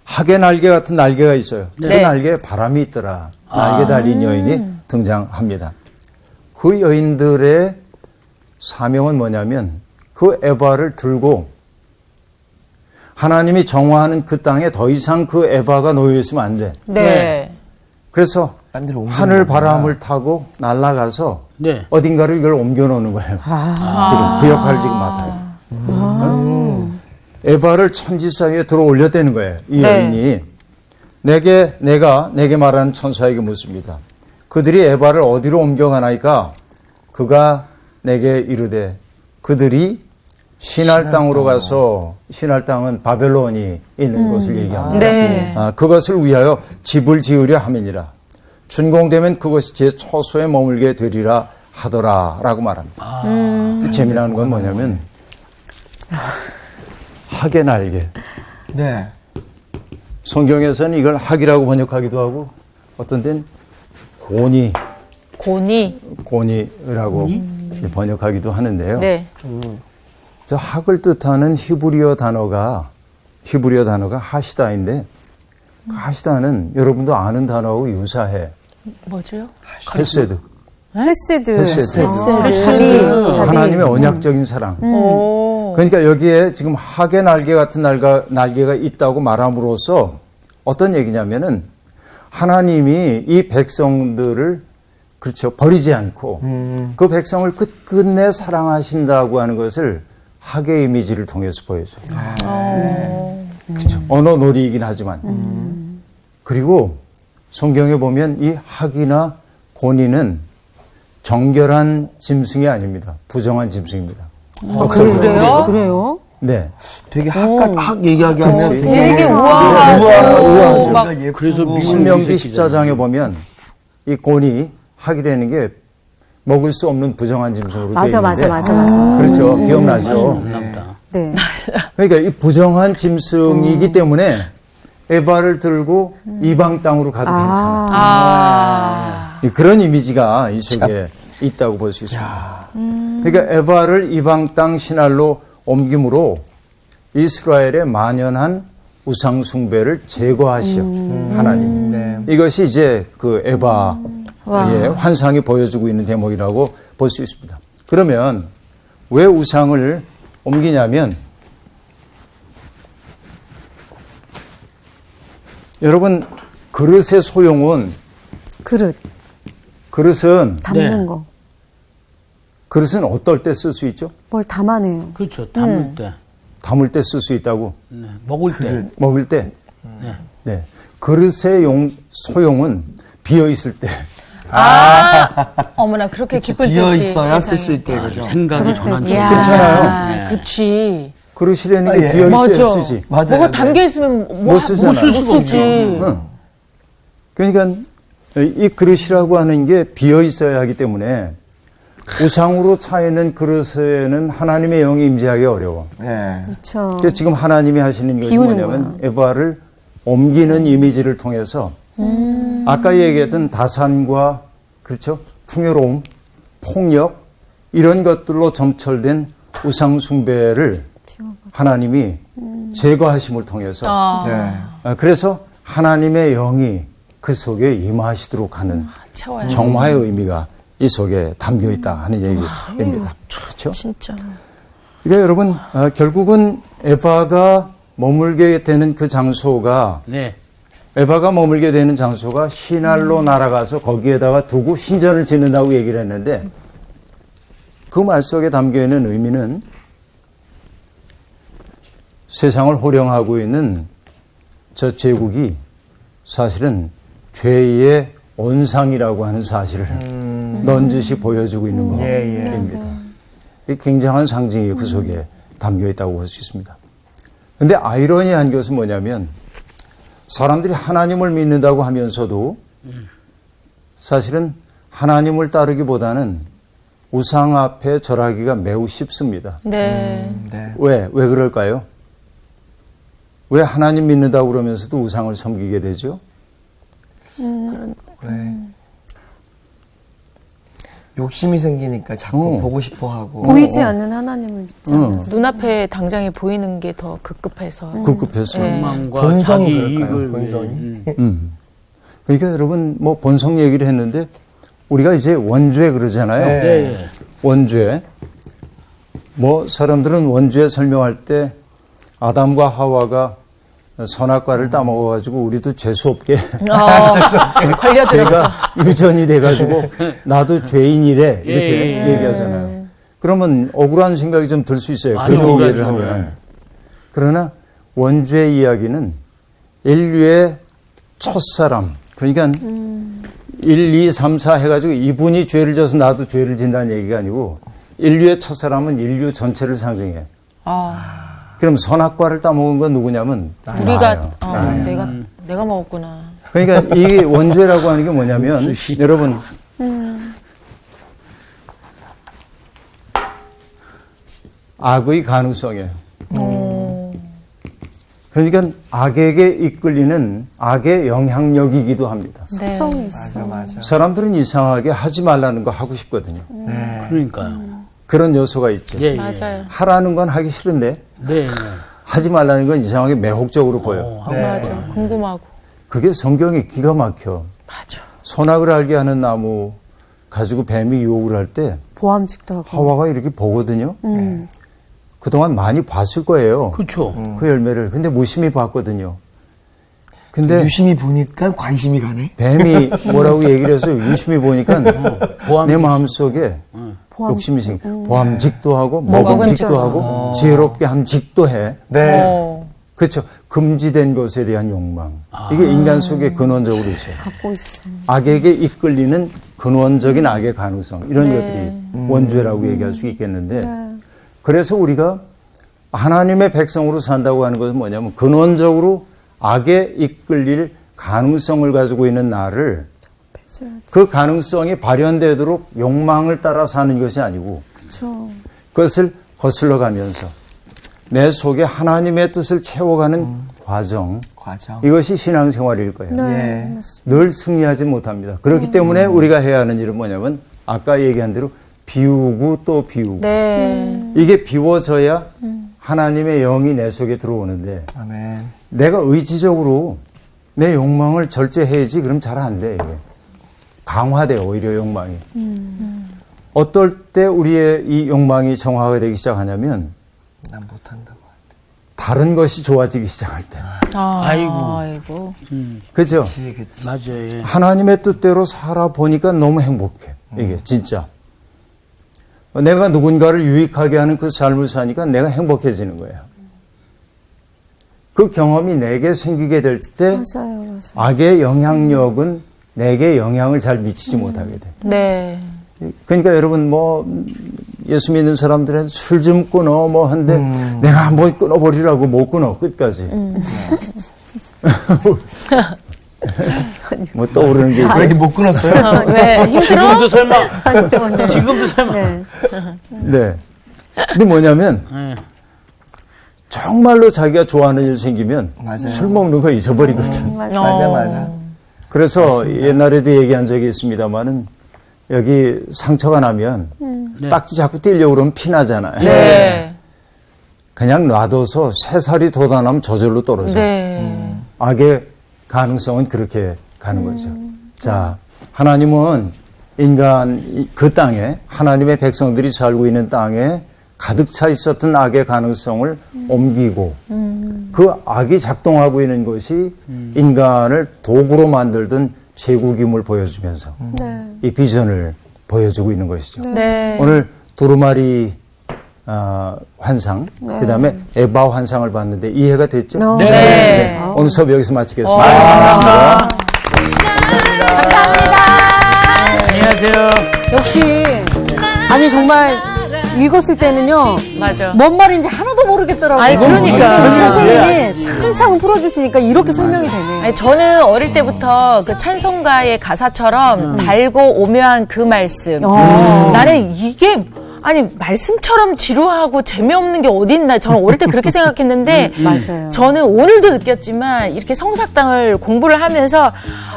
Speaker 4: 학의 날개 같은 날개가 있어요. 그
Speaker 3: 네.
Speaker 4: 날개에 바람이 있더라. 날개 달린 여인이 등장합니다. 그 여인들의 사명은 뭐냐면 그 에바를 들고 하나님이 정화하는 그 땅에 더 이상 그 에바가 놓여 있으면 안 돼.
Speaker 3: 네.
Speaker 4: 그래서
Speaker 2: 딴 데로 옮기는
Speaker 4: 하늘
Speaker 2: 거구나.
Speaker 4: 바람을 타고 날아가서
Speaker 1: 네.
Speaker 4: 어딘가를 이걸 옮겨 놓는 거예요. 지금 그 역할을 지금 맡아요. 에바를 천지 사이에 들어 올렸다는 거예요. 이
Speaker 3: 네.
Speaker 4: 여인이 내게 말하는 천사에게 묻습니다. 그들이 에바를 어디로 옮겨가나이까? 그가 내게 이르되 그들이 신할 땅으로 가서 신할 땅은 바벨론이 있는 곳을 얘기합니다.
Speaker 3: 네.
Speaker 4: 그것을 위하여 집을 지으려 함이니라. 준공되면 그것이 제 처소에 머물게 되리라 하더라라고 말합니다. 재미나는 건 뭐냐면 학의 날개.
Speaker 2: 네.
Speaker 4: 성경에서는 이걸 학이라고 번역하기도 하고 어떤 데는 고니라고 번역하기도 하는데요.
Speaker 3: 네.
Speaker 4: 저 학을 뜻하는 히브리어 단어가 하시다인데 그 하시다는 여러분도 아는 단어하고 유사해.
Speaker 3: 뭐죠?
Speaker 4: 헤세드.
Speaker 5: 헤세드.
Speaker 3: 자비.
Speaker 4: 하나님의 언약적인 사랑.
Speaker 3: 오.
Speaker 4: 그러니까 여기에 지금 학의 날개 같은 날개가 있다고 말함으로써 어떤 얘기냐면은 하나님이 이 백성들을 그렇죠 버리지 않고 그 백성을 끝끝내 사랑하신다고 하는 것을 학의 이미지를 통해서 보여줘요. 그렇죠. 언어 놀이이긴 하지만 그리고 성경에 보면 이 학이나 고니는 정결한 짐승이 아닙니다. 부정한 짐승입니다.
Speaker 3: 그래요?
Speaker 5: 그래요?
Speaker 4: 네.
Speaker 2: 되게 학 얘기하게 하면
Speaker 4: 그렇지.
Speaker 3: 되게
Speaker 4: 우아하죠.
Speaker 3: 막
Speaker 1: 그래서
Speaker 4: 신명기 14장에 보면 이 곤이 학이라는 게 먹을 수 없는 부정한 짐승으로 되어 있는데
Speaker 5: 맞아.
Speaker 4: 그렇죠. 기억나죠.
Speaker 1: 남다.
Speaker 5: 네.
Speaker 4: 그러니까 이 부정한 짐승이기 때문에 에바를 들고 이방 땅으로 가도 괜찮아. 그런 이미지가 이 속에 있다고 볼 수 있습니다. 그러니까 에바를 이방 땅 신할로 옮김으로 이스라엘의 만연한 우상 숭배를 제거하시오. 하나님.
Speaker 2: 네.
Speaker 4: 이것이 이제 그 에바의 환상이 보여주고 있는 대목이라고 볼 수 있습니다. 그러면 왜 우상을 옮기냐면 여러분 그릇의 소용은 그릇은
Speaker 5: 담는
Speaker 1: 네.
Speaker 5: 거.
Speaker 4: 그릇은 어떨 때 쓸 수 있죠?
Speaker 5: 뭘 담아내요.
Speaker 1: 그렇죠. 담을 때,
Speaker 4: 담을 때 쓸 수 있다고.
Speaker 1: 네. 먹을 때.
Speaker 4: 먹을 때.
Speaker 1: 네.
Speaker 4: 네. 그릇의 소용은 비어 있을 때.
Speaker 3: 어머나 그렇게 기쁠
Speaker 2: 비어
Speaker 3: 듯이
Speaker 2: 있어야 쓸
Speaker 3: 세상에.
Speaker 2: 수 있대 그죠.
Speaker 1: 생각이 전환.
Speaker 3: 이야,
Speaker 4: 그렇잖아요.
Speaker 3: 그치.
Speaker 4: 그릇이라는 게
Speaker 2: 예.
Speaker 4: 비어 있어야
Speaker 3: 맞아.
Speaker 4: 쓰지.
Speaker 2: 맞아요.
Speaker 3: 뭐가 담겨 있으면
Speaker 4: 못 쓰잖아요.
Speaker 3: 못쓸 수가 없지.
Speaker 4: 응. 그러니까 이 그릇이라고 하는 게 비어 있어야 하기 때문에 우상으로 차 있는 그릇에는 하나님의 영이 임재하기 어려워.
Speaker 2: 네.
Speaker 5: 그렇죠.
Speaker 4: 그래서 지금 하나님이 하시는 것이
Speaker 5: 비우는
Speaker 4: 뭐냐면 에바를 옮기는 이미지를 통해서 아까 얘기했던 다산과 그렇죠 풍요로움, 폭력 이런 것들로 점철된 우상 숭배를 하나님이 제거하심을 통해서
Speaker 2: 네.
Speaker 4: 그래서 하나님의 영이 그 속에 임하시도록 하는
Speaker 3: 채워야
Speaker 4: 정화의 의미가 이 속에 담겨 있다 하는 얘기입니다. 그렇죠?
Speaker 3: 진짜.
Speaker 4: 그러니까 여러분 결국은 에바가 머물게 되는 그 장소가
Speaker 1: 네.
Speaker 4: 에바가 머물게 되는 장소가 신할로 날아가서 거기에다가 두고 신전을 짓는다고 얘기를 했는데 그 말 속에 담겨 있는 의미는 세상을 호령하고 있는 저 제국이 사실은 죄의 온상이라고 하는 사실을 넌지시 보여주고 있는 겁니다. 이 굉장한 상징이 그 속에 담겨 있다고 볼 수 있습니다. 그런데 아이러니한 것은 뭐냐면 사람들이 하나님을 믿는다고 하면서도 사실은 하나님을 따르기보다는 우상 앞에 절하기가 매우 쉽습니다.
Speaker 3: 네.
Speaker 4: 왜 그럴까요? 왜 하나님 믿는다고 그러면서도 우상을 섬기게 되죠?
Speaker 2: 왜? 욕심이 생기니까 자꾸 보고 싶어 하고.
Speaker 5: 보이지 않는 하나님을 믿지 않아서.
Speaker 3: 눈앞에 당장에 보이는 게 더 급급해서.
Speaker 4: 급급해서.
Speaker 3: 네.
Speaker 1: 욕망과
Speaker 2: 본성이
Speaker 1: 자기
Speaker 2: 그럴까요?
Speaker 1: 이익을
Speaker 2: 본성이?
Speaker 1: 위해.
Speaker 4: 그러니까 여러분 뭐 본성 얘기를 했는데 우리가 이제 원죄 그러잖아요.
Speaker 2: 네.
Speaker 1: 예.
Speaker 4: 원죄. 뭐 사람들은 원죄 설명할 때 아담과 하와가 선악과를 따먹어가지고 우리도 재수 없게
Speaker 3: 걸려들었어.
Speaker 4: 죄가 유전이 돼가지고 나도 죄인이래 이렇게 얘기하잖아요. 그러면 억울한 생각이 좀 들 수 있어요. 그
Speaker 1: 억울하죠.
Speaker 4: 이해를 하면. 그러나 원죄 이야기는 인류의 첫사람 그러니까 1, 2, 3, 4 해가지고 이분이 죄를 져서 나도 죄를 진다는 얘기가 아니고 인류의 첫사람은 인류 전체를 상징해. 그럼 선악과를 따먹은 건 누구냐면
Speaker 3: 우리가
Speaker 4: 나예요.
Speaker 3: 내가 먹었구나.
Speaker 4: 그러니까 이 원죄라고 하는 게 뭐냐면 여러분 악의 가능성이에요. 그러니까 악에게 이끌리는 악의 영향력이기도 합니다.
Speaker 5: 속성이 있어.
Speaker 2: 맞아.
Speaker 4: 사람들은 이상하게 하지 말라는 거 하고 싶거든요.
Speaker 2: 네.
Speaker 1: 그러니까요.
Speaker 4: 그런 요소가 있죠.
Speaker 1: 예, 예.
Speaker 3: 맞아요.
Speaker 4: 하라는 건 하기 싫은데
Speaker 1: 네.
Speaker 4: 하지 말라는 건 이상하게 매혹적으로 보여.
Speaker 3: 맞아. 궁금하고.
Speaker 4: 그게 성경이 기가 막혀.
Speaker 3: 맞아.
Speaker 4: 선악을 알게 하는 나무 가지고 뱀이 유혹을 할 때
Speaker 5: 보암직도 하고.
Speaker 4: 하와가 이렇게 보거든요. 그동안 많이 봤을 거예요.
Speaker 1: 그렇죠.
Speaker 4: 그 열매를. 근데 무심히 봤거든요. 근데
Speaker 2: 유심히 보니까 관심이 가네.
Speaker 4: 뱀이 뭐라고 얘기를 해서 유심히 보니까 내 마음속에 욕심이 생겨. 보암직도 하고 먹음직도 하고 지혜롭게 함직도 해.
Speaker 2: 네.
Speaker 4: 그렇죠. 금지된 것에 대한 욕망. 이게 인간 속에 근원적으로 있어요.
Speaker 5: 갖고 있어.
Speaker 4: 악에게 이끌리는 근원적인 악의 가능성. 이런 것들이 원죄라고 얘기할 수 있겠는데 그래서 우리가 하나님의 백성으로 산다고 하는 것은 뭐냐면 근원적으로 악에 이끌릴 가능성을 가지고 있는 나를 그 가능성이 발현되도록 욕망을 따라 사는 것이 아니고
Speaker 5: 그렇죠.
Speaker 4: 그것을 거슬러 가면서 내 속에 하나님의 뜻을 채워가는 과정. 이것이 신앙생활일 거예요.
Speaker 5: 네.
Speaker 4: 늘 승리하지 못합니다. 그렇기 때문에 우리가 해야 하는 일은 뭐냐면 아까 얘기한 대로 비우고 또 비우고
Speaker 3: 네.
Speaker 4: 이게 비워져야 하나님의 영이 내 속에 들어오는데
Speaker 2: 아멘.
Speaker 4: 내가 의지적으로 내 욕망을 절제해야지 그럼 잘 안 돼. 이게. 강화돼 오히려 욕망이. 어떨 때 우리의 이 욕망이 정화가 되기 시작하냐면
Speaker 2: 난 못한다고.
Speaker 4: 다른 것이 좋아지기 시작할 때.
Speaker 3: 아이고.
Speaker 4: 그렇죠?
Speaker 2: 그치.
Speaker 1: 맞아요. 예.
Speaker 4: 하나님의 뜻대로 살아보니까 너무 행복해. 이게 진짜. 내가 누군가를 유익하게 하는 그 삶을 사니까 내가 행복해지는 거예요. 그 경험이 내게 생기게 될 때
Speaker 5: 맞아요.
Speaker 4: 악의 영향력은 내게 영향을 잘 미치지 못하게 돼.
Speaker 3: 네.
Speaker 4: 그러니까 여러분 뭐 예수 믿는 사람들은 술 좀 끊어 뭐 한데 내가 한번 끊어버리라고 못 끊어 끝까지. 뭐 떠오르는 게 있어요.
Speaker 2: 그렇게 못 끊었어요?
Speaker 3: 왜 힘들어?
Speaker 1: 지금도 설마. 지금도 설마.
Speaker 5: 네.
Speaker 4: 네. 근데 뭐냐면
Speaker 1: 예.
Speaker 4: 정말로 자기가 좋아하는 일 생기면
Speaker 2: 맞아요.
Speaker 4: 술 먹는 거 잊어버리거든.
Speaker 2: 맞아.
Speaker 4: 그래서 옛날에도 얘기한 적이 있습니다만은 여기 상처가 나면
Speaker 1: 네.
Speaker 4: 딱지 자꾸 떼려고 그러면 피 나잖아요.
Speaker 3: 네.
Speaker 4: 그냥 놔둬서 새살이 돋아나면 저절로 떨어져.
Speaker 3: 네.
Speaker 4: 악의 가능성은 그렇게 가는 거죠. 자, 하나님은 인간 그 땅에 하나님의 백성들이 살고 있는 땅에 가득 차 있었던 악의 가능성을 옮기고 그 악이 작동하고 있는 것이 인간을 도구로 만들던 제국임을 보여주면서
Speaker 5: 네.
Speaker 4: 이 비전을 보여주고 있는 것이죠.
Speaker 3: 네.
Speaker 4: 오늘 두루마리 환상, 그다음에 에바 환상을 봤는데 이해가 됐죠?
Speaker 1: 네.
Speaker 4: 오늘 수업 여기서 마치겠습니다.
Speaker 1: 감사합니다. 안녕하세요.
Speaker 5: 역시 아니 정말 읽었을 때는요.
Speaker 3: 맞아.
Speaker 5: 뭔 말인지 하나도 모르겠더라고요.
Speaker 3: 아니, 그러니까.
Speaker 5: 근데 선생님이 차근차근 풀어주시니까 이렇게 설명이 되네.
Speaker 3: 아니, 저는 어릴 때부터 그 찬송가의 가사처럼 달고 오묘한 그 말씀. 나는 이게 아니 말씀처럼 지루하고 재미없는 게 어딨나. 저는 어릴 때 그렇게 생각했는데
Speaker 5: 맞아요.
Speaker 3: 저는 오늘도 느꼈지만 이렇게 성사당을 공부를 하면서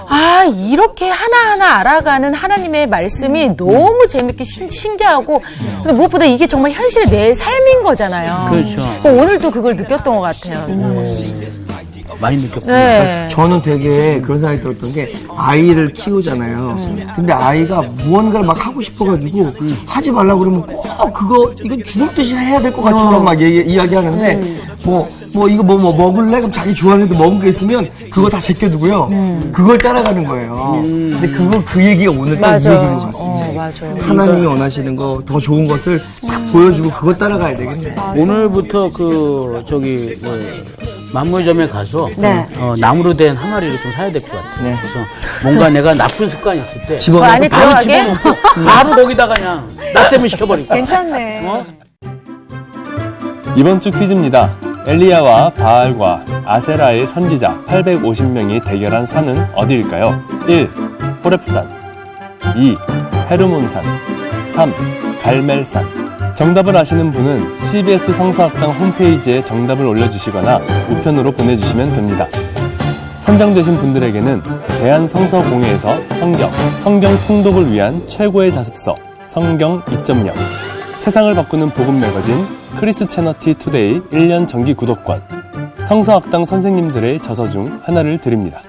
Speaker 3: 아 이렇게 하나하나 알아가는 하나님의 말씀이 너무 재밌게 신기하고 근데 무엇보다 이게 정말 현실의 내 삶인 거잖아요.
Speaker 1: 그렇죠.
Speaker 3: 오늘도 그걸 느꼈던 것 같아요.
Speaker 1: 많이 느꼈군요.
Speaker 3: 네.
Speaker 2: 저는 되게 그런 생각이 들었던 게 아이를 키우잖아요. 근데 아이가 무언가를 막 하고 싶어가지고 하지 말라고 그러면 꼭 그거 이건 죽을 듯이 해야 될 것 같처럼 막 이야기하는데 이거 뭐 먹을래? 그럼 자기 좋아하는 게 먹은 게 있으면 그거 다 제껴두고요. 그걸 따라가는 거예요. 근데 그 얘기가 오늘 딱 이 얘기인 것 같아요.
Speaker 3: 맞아요.
Speaker 2: 하나님이 원하시는 거 더 좋은 것을 딱 보여주고 그걸 따라가야 되겠네.
Speaker 1: 오늘부터 만물점에 가서
Speaker 5: 네.
Speaker 1: 나무로 된 항아리를 좀 사야 될 것 같아요.
Speaker 2: 네.
Speaker 1: 그래서 뭔가 내가 나쁜 습관이 있을 때
Speaker 3: 그 안에
Speaker 1: 바로
Speaker 3: 들어가게?
Speaker 1: 집어넣고 바로 거기다가 그냥 나 때문에 시켜버릴까.
Speaker 5: 괜찮네.
Speaker 6: 이번 주 퀴즈입니다. 엘리야와 바알과 아세라의 선지자 850명이 대결한 산은 어디일까요? 1. 호렙산 2. 헤르몬산 3. 갈멜산 정답을 아시는 분은 CBS 성서학당 홈페이지에 정답을 올려주시거나 우편으로 보내주시면 됩니다. 선정되신 분들에게는 대한성서공회에서 성경 통독을 위한 최고의 자습서 성경 2.0 세상을 바꾸는 복음 매거진 크리스채너티 투데이 1년 정기 구독권 성서학당 선생님들의 저서 중 하나를 드립니다.